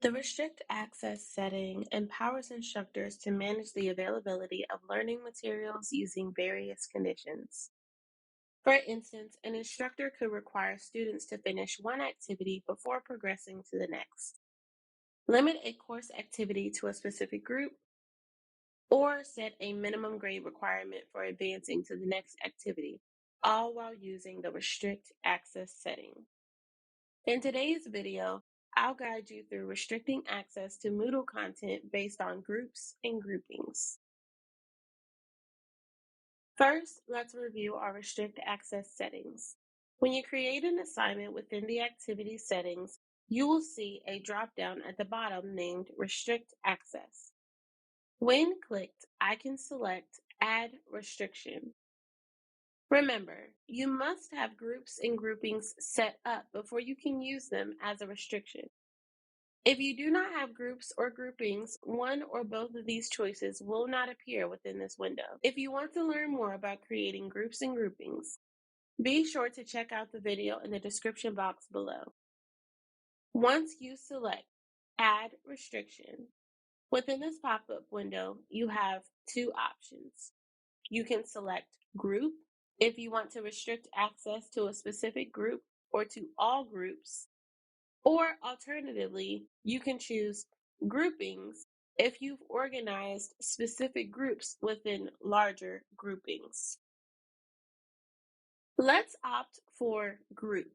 The restrict access setting empowers instructors to manage the availability of learning materials using various conditions. For instance, an instructor could require students to finish one activity before progressing to the next, limit a course activity to a specific group, or set a minimum grade requirement for advancing to the next activity, all while using the restrict access setting. In today's video, I'll guide you through restricting access to Moodle content based on groups and groupings. First, let's review our restrict access settings. When you create an assignment within the activity settings, you will see a drop-down at the bottom named Restrict Access. When clicked, I can select Add Restriction. Remember, you must have groups and groupings set up before you can use them as a restriction. If you do not have groups or groupings, one or both of these choices will not appear within this window. If you want to learn more about creating groups and groupings, be sure to check out the video in the description box below. Once you select Add Restriction, within this pop-up window, you have two options. You can select Group if you want to restrict access to a specific group or to all groups. Or alternatively, you can choose groupings if you've organized specific groups within larger groupings. Let's opt for group.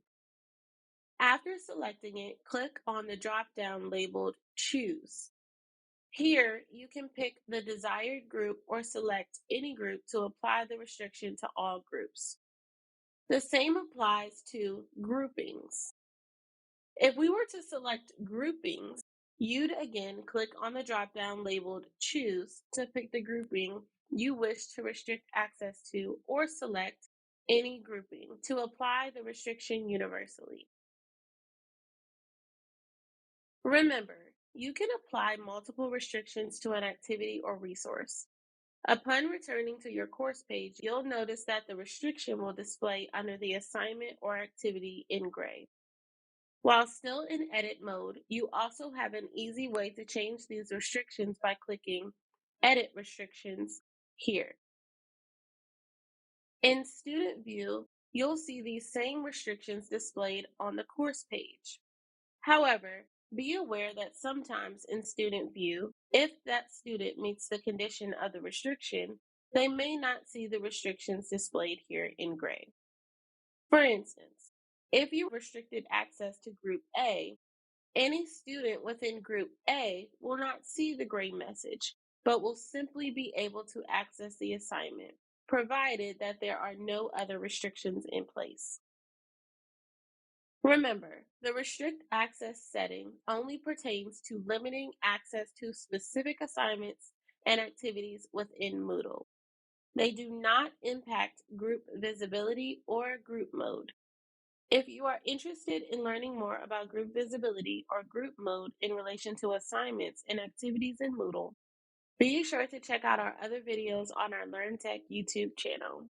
After selecting it, click on the drop-down labeled Choose. Here, you can pick the desired group or select any group to apply the restriction to all groups. The same applies to groupings. If we were to select groupings, you'd again click on the drop-down labeled Choose to pick the grouping you wish to restrict access to, or select any grouping to apply the restriction universally. Remember, you can apply multiple restrictions to an activity or resource. Upon returning to your course page, you'll notice that the restriction will display under the assignment or activity in gray. While still in edit mode, you also have an easy way to change these restrictions by clicking Edit Restrictions here. In Student View, you'll see these same restrictions displayed on the course page. However, be aware that sometimes in Student View, if that student meets the condition of the restriction, they may not see the restrictions displayed here in gray. For instance, if you restricted access to Group A, any student within Group A will not see the gray message, but will simply be able to access the assignment, provided that there are no other restrictions in place. Remember, the restrict access setting only pertains to limiting access to specific assignments and activities within Moodle. They do not impact group visibility or group mode. If you are interested in learning more about group visibility or group mode in relation to assignments and activities in Moodle, be sure to check out our other videos on our LearnTech YouTube channel.